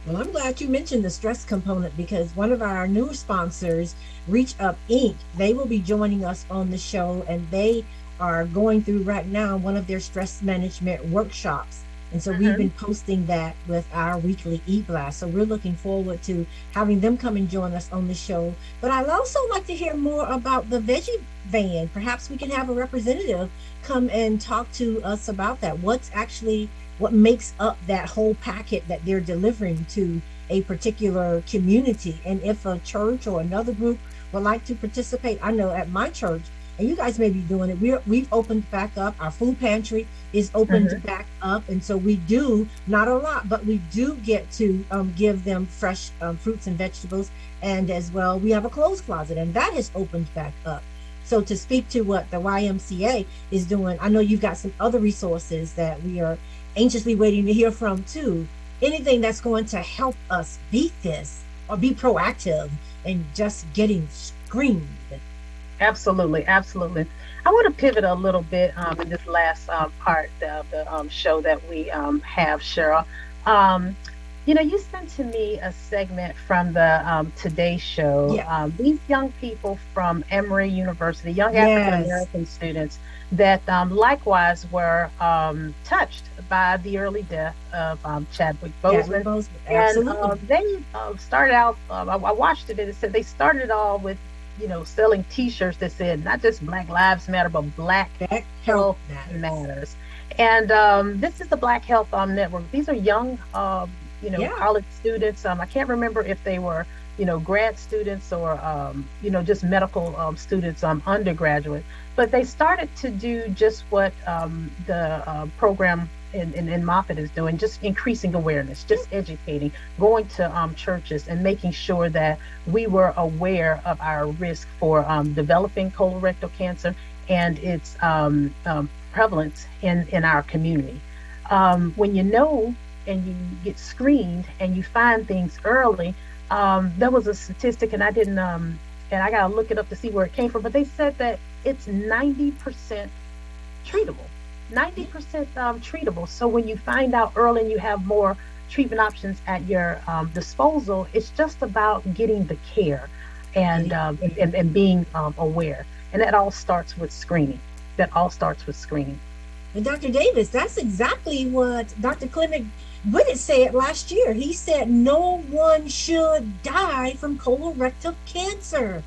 Well, I'm glad you mentioned the stress component, because one of our new sponsors, Reach Up Inc., they will be joining us on the show, and they are going through right now one of their stress management workshops. And so we've been posting that with our weekly e-blast. So we're looking forward to having them come and join us on the show. But I'd also like to hear more about the veggie van. Perhaps we can have a representative come and talk to us about that. What makes up that whole packet that they're delivering to a particular community. And if a church or another group would like to participate, I know at my church, and you guys may be doing it, we've opened back up. Our food pantry is opened back up. And so we do, not a lot, but we do get to give them fresh fruits and vegetables. And as well, we have a clothes closet, and that has opened back up. So to speak to what the YMCA is doing, I know you've got some other resources that we are anxiously waiting to hear from too. Anything that's going to help us beat this or be proactive and just getting screened.
Absolutely, absolutely. I want to pivot a little bit in this last part of the show that we have, Cheryl. You sent to me a segment from the Today Show.
Yeah.
These young people from Emory University, young African
Yes.
American students that likewise were touched by the early death of Chadwick
Chadwick
Boseman.
Boseman.
And
Absolutely.
they started out, I watched it, and it said they started all with, selling T-shirts that said not just Black Lives Matter, but Black
That
Health
matters.
Matters. And this is the Black Health Network. These are young,
Yeah.
college students. I can't remember if they were, grad students or, just medical students, undergraduate. But they started to do just what the program in Moffitt is doing, just increasing awareness, just educating, going to churches and making sure that we were aware of our risk for developing colorectal cancer and its prevalence in our community. When you know and you get screened and you find things early, there was a statistic, and I didn't, and I gotta look it up to see where it came from, but they said that it's 90% treatable. 90% treatable. So when you find out early and you have more treatment options at your disposal, it's just about getting the care and being aware. And that all starts with screening.
And Dr. Davis, that's exactly what Dr. Clement Whitted said last year. He said no one should die from colorectal cancer.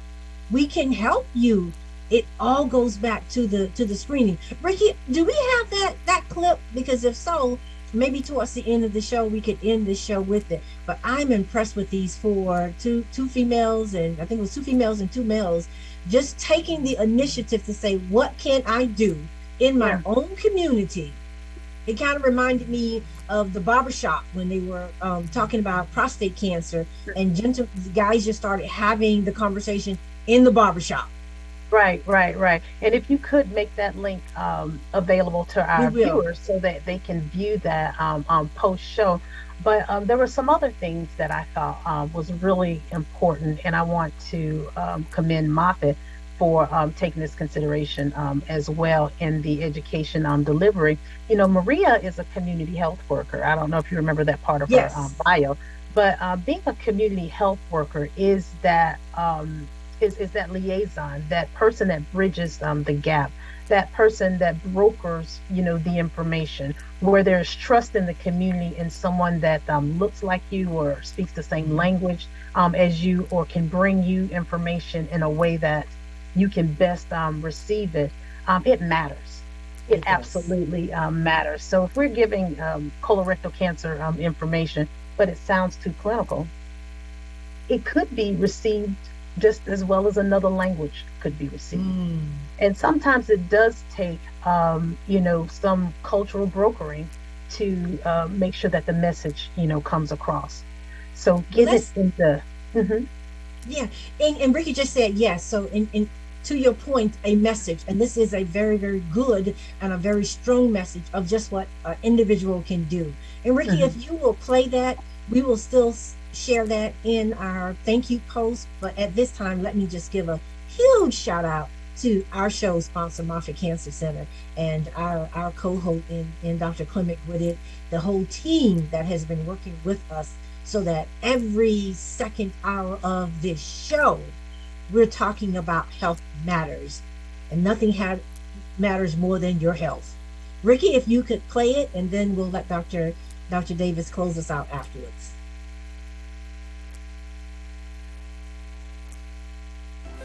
We can help you. It all goes back to the screening. Ricky, do we have that clip? Because if so, maybe towards the end of the show we could end the show with it. But I'm impressed with these two females, and I think it was 2 females and 2 males, just taking the initiative to say, what can I do in my own community? It kind of reminded me of the barbershop when they were talking about prostate cancer, and guys just started having the conversation in the barbershop.
Right. And if you could make that link available to our viewers so that they can view that post show. But there were some other things that I thought was really important, and I want to commend Moffitt for taking this consideration as well in the education delivery. Maria is a community health worker. I don't know if you remember that part of her bio, but being a community health worker is that is that liaison, that person that bridges the gap, that person that brokers, the information, where there's trust in the community in someone that looks like you or speaks the same language as you, or can bring you information in a way that you can best receive it. It matters. It absolutely matters. So if we're giving colorectal cancer information, but it sounds too clinical, it could be received just as well as another language could be received. And sometimes it does take, some cultural brokering to make sure that the message, comes across. So give it into.
Yeah, and Ricky just said yes. So in to your point, a message, and this is a very, very good and a very strong message of just what an individual can do. And Ricky, if you will play that, we will still share that in our thank you post. But at this time, let me just give a huge shout out to our show sponsor, Moffitt Cancer Center, and our co-host in Dr. Clement Whitted, the whole team that has been working with us so that every second hour of this show, we're talking about health matters, and nothing matters more than your health. Ricky, if you could play it, and then we'll let Dr. Davis close us out afterwards.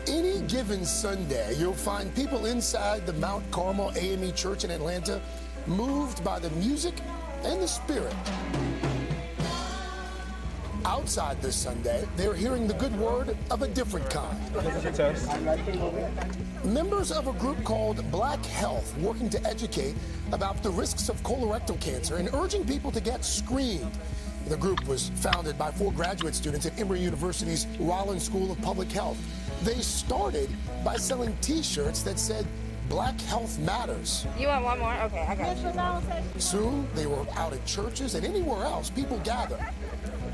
Any given Sunday, you'll find people inside the Mount Carmel AME Church in Atlanta moved by the music and the spirit. Outside this Sunday, they're hearing the good word of a different kind. Members of a group called Black Health working to educate about the risks of colorectal cancer and urging people to get screened. The group was founded by 4 graduate students at Emory University's Rollins School of Public Health. They started by selling T-shirts that said, Black Health Matters.
You want one more? Okay, I got you.
Soon, they were out at churches and anywhere else people gather.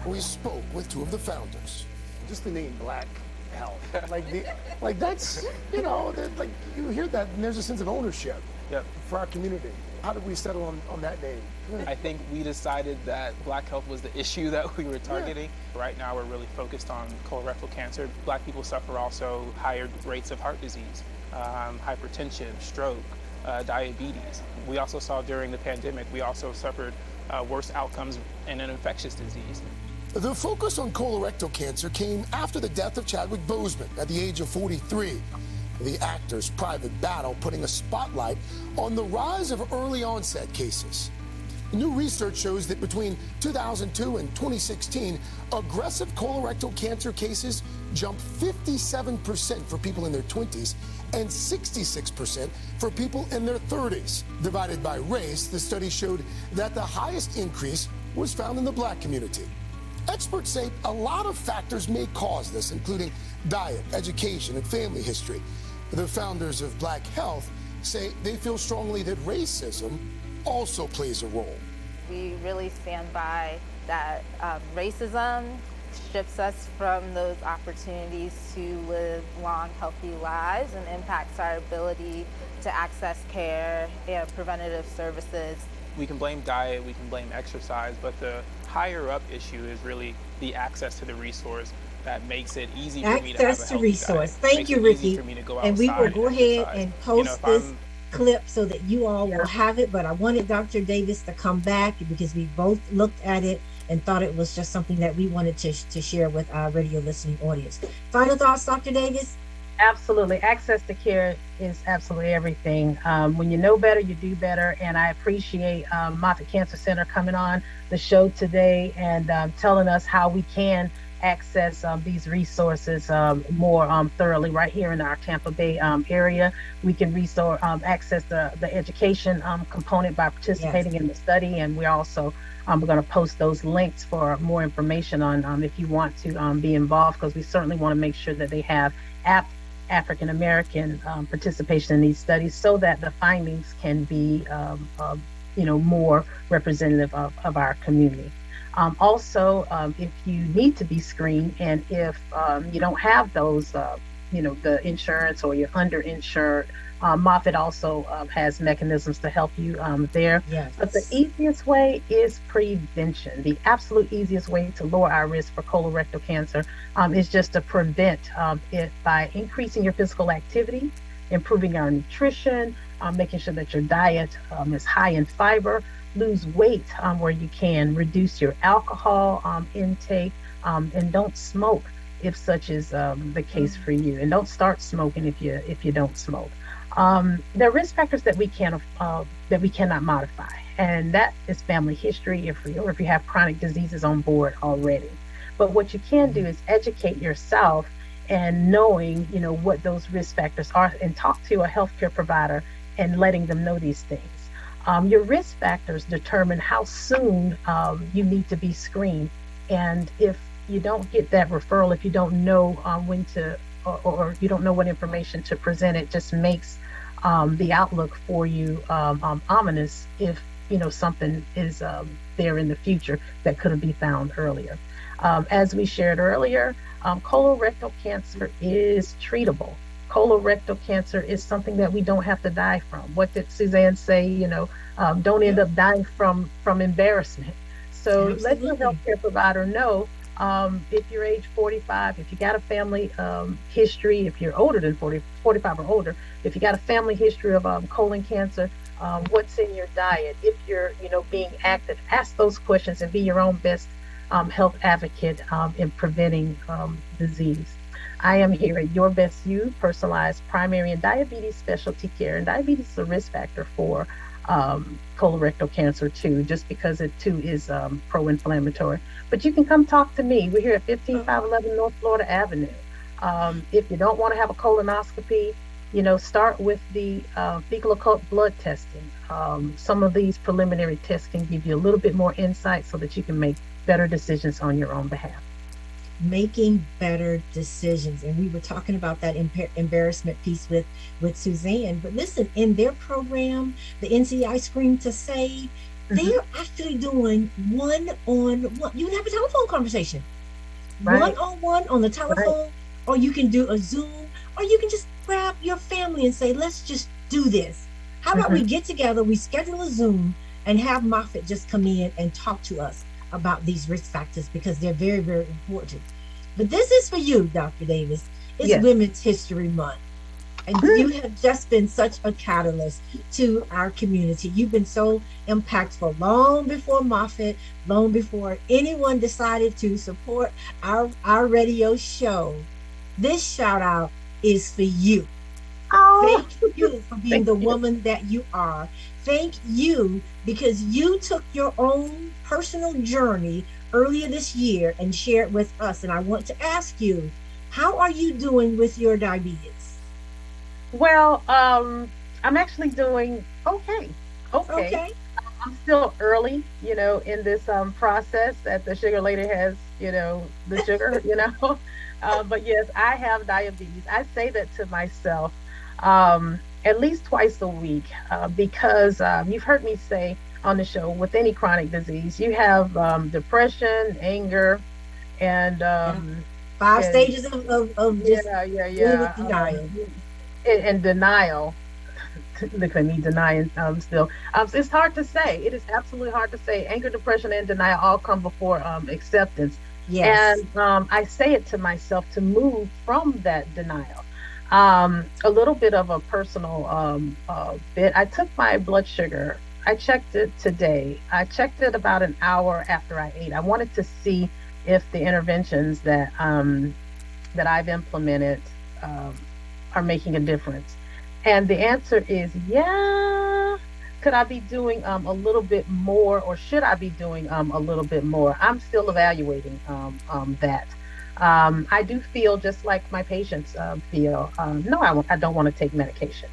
We spoke with 2 of the founders.
Just the name Black
health. Like that's, you know, like you hear that and there's a sense of ownership for our community. How did we settle on that name?
I think we decided that Black health was the issue that we were targeting. Right now we're really focused on colorectal cancer. Black people suffer also higher rates of heart disease, hypertension, stroke, diabetes. We also saw during the pandemic, we also suffered worse outcomes in an infectious disease.
The focus on colorectal cancer came after the death of Chadwick Boseman at the age of 43. The actor's private battle putting a spotlight on the rise of early onset cases. New research shows that between 2002 and 2016, aggressive colorectal cancer cases jumped 57% for people in their 20s and 66% for people in their 30s. Divided by race, the study showed that the highest increase was found in the Black community. Experts say a lot of factors may cause this, including diet, education, and family history. The founders of Black Health say they feel strongly that racism also plays a role.
We really stand by that racism strips us from those opportunities to live long, healthy lives and impacts our ability to access care and preventative services.
We can blame diet, we can blame exercise, but the higher up issue is really the access to the resource that makes it easy for me to have a
access to
healthy
resource.
diet.
Thank you, Ricky. And we will go ahead
exercise.
and post this clip so that you all will have it. But I wanted Dr. Davis to come back because we both looked at it and thought it was just something that we wanted to share with our radio listening audience. Final thoughts, Dr. Davis?
Absolutely. Access to care is absolutely everything. When you know better, you do better. And I appreciate Moffitt Cancer Center coming on the show today and telling us how we can access these resources more thoroughly right here in our Tampa Bay area. We can access the education component by participating in the study. And we're also we're going to post those links for more information on if you want to be involved, because we certainly want to make sure that they have African American participation in these studies so that the findings can be more representative of our community. Also, if you need to be screened and if you don't have those, the insurance or you're underinsured, Moffitt also has mechanisms to help you there.
Yes.
But the easiest way is prevention. The absolute easiest way to lower our risk for colorectal cancer is just to prevent it by increasing your physical activity, improving our nutrition, making sure that your diet is high in fiber, lose weight where you can, reduce your alcohol intake, and don't smoke if such is the case for you, and don't start smoking if you don't smoke. There are risk factors that we cannot modify, and that is family history or if you have chronic diseases on board already. But what you can do is educate yourself and knowing what those risk factors are, and talk to a healthcare provider and letting them know these things. Your risk factors determine how soon you need to be screened, and if you don't get that referral, if you don't know when to, or you don't know what information to present, it just makes the outlook for you ominous if something is there in the future that could have been found earlier. As we shared earlier, colorectal cancer is treatable. Colorectal cancer is something that we don't have to die from. What did Suzanne say? Don't end up dying from embarrassment. So let your healthcare provider know. If you're age 45, if you got a family history, if you're older than 45 or older, if you got a family history of colon cancer, what's in your diet? If you're, being active, ask those questions and be your own best health advocate in preventing disease. I am here at Your Best You, personalized primary and diabetes specialty care. And diabetes is a risk factor for colorectal cancer too, just because it too is pro-inflammatory. But you can come talk to me. We're here at 15511 North Florida Avenue. If you don't want to have a colonoscopy, start with the fecal occult blood testing. Some of these preliminary tests can give you a little bit more insight so that you can make better decisions on your own behalf.
Making better decisions, and we were talking about that embarrassment piece with Suzanne. But listen, in their program, the NCI Screen to Save, they're actually doing one-on-one. You can have a telephone conversation, one-on-one on the telephone, or you can do a Zoom, or you can just grab your family and say, let's just do this. How about we get together, we schedule a Zoom, and have Moffitt just come in and talk to us about these risk factors, because they're very, very important. But this is for you, Dr. Davis. It's Women's History Month. And you have just been such a catalyst to our community. You've been so impactful long before Moffitt, long before anyone decided to support our radio show. This shout out is for you. Oh. Thank you for being the woman that you are. Thank you because you took your own personal journey earlier this year and shared with us. And I want to ask you, how are you doing with your diabetes?
Well, I'm actually doing okay. I'm still early, in this process that the sugar lady has, the sugar, but yes, I have diabetes. I say that to myself at least twice a week because you've heard me say on the show, with any chronic disease, you have depression, anger, and
five stages of just denial.
And denial. Look at me denying still. It's hard to say. It is absolutely hard to say. Anger, depression, and denial all come before acceptance.
Yes.
And I say it to myself to move from that denial. A little bit of a personal bit. I took my blood sugar. I checked it today. I checked it about an hour after I ate. I wanted to see if the interventions that I've implemented are making a difference. And the answer is, yeah. Could I be doing a little bit more, or should I be doing a little bit more? I'm still evaluating that. I do feel just like my patients feel. No, I don't want to take medication.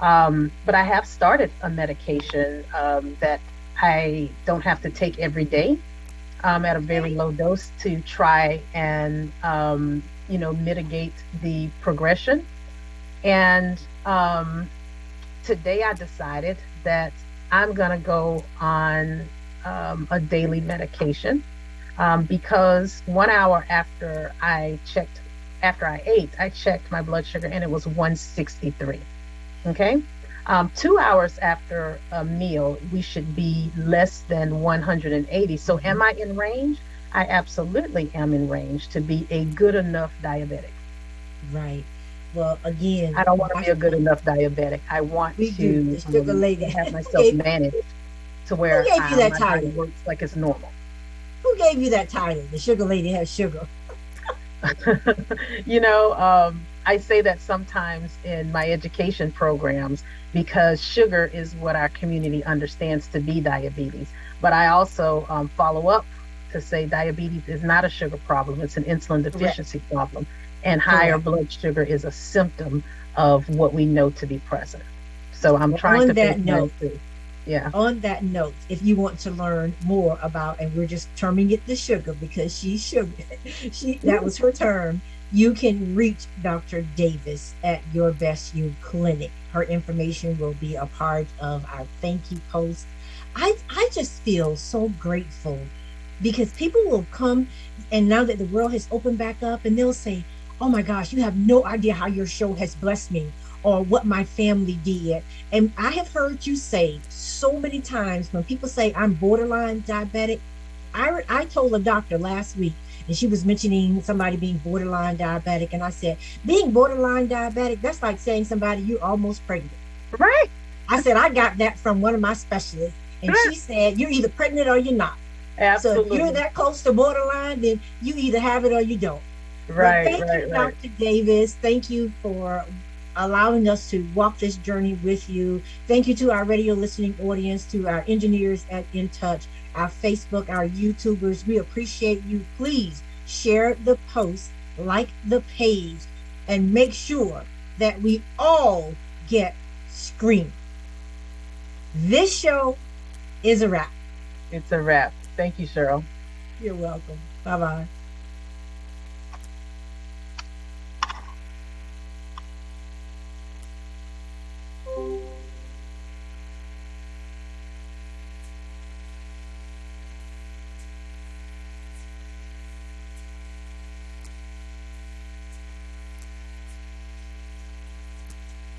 But I have started a medication that I don't have to take every day at a very low dose to try and, mitigate the progression. And today I decided that I'm going to go on a daily medication because 1 hour after I ate, I checked my blood sugar and it was 163. Okay. 2 hours after a meal, we should be less than 180. So am I in range? I absolutely am in range to be a good enough diabetic.
Right. Well, again,
I don't want to be a good enough diabetic. I want to have myself managed to where my body works like it's normal.
Who gave you that title? The sugar lady has sugar.
I say that sometimes in my education programs because sugar is what our community understands to be diabetes. But I also follow up to say diabetes is not a sugar problem. It's an insulin deficiency problem. And higher blood sugar is a symptom of what we know to be present. So I'm trying to
that note.
Yeah.
On that note, if you want to learn more about, and we're just terming it the sugar because she's sugar, that was her term. You can reach Dr. Davis at Your Best You Clinic. Her information will be a part of our thank you post. I just feel so grateful because people will come, and now that the world has opened back up, and they'll say, oh my gosh, you have no idea how your show has blessed me or what my family did. And I have heard you say so many times when people say I'm borderline diabetic. I told a doctor last week, and she was mentioning somebody being borderline diabetic. And I said, being borderline diabetic, that's like saying somebody you're almost pregnant.
Right.
I said, I got that from one of my specialists. And she said, you're either pregnant or you're not.
Absolutely.
So if you're that close to borderline, then you either have it or you don't.
Right.
Thank you, Dr. Davis. Thank you for allowing us to walk this journey with you. Thank you to our radio listening audience, to our engineers at In Touch, our Facebook, our YouTubers. We appreciate you. Please share the post, like the page, and make sure that we all get screened. This show is a wrap.
It's a wrap. Thank you, Cheryl.
You're welcome. Bye-bye.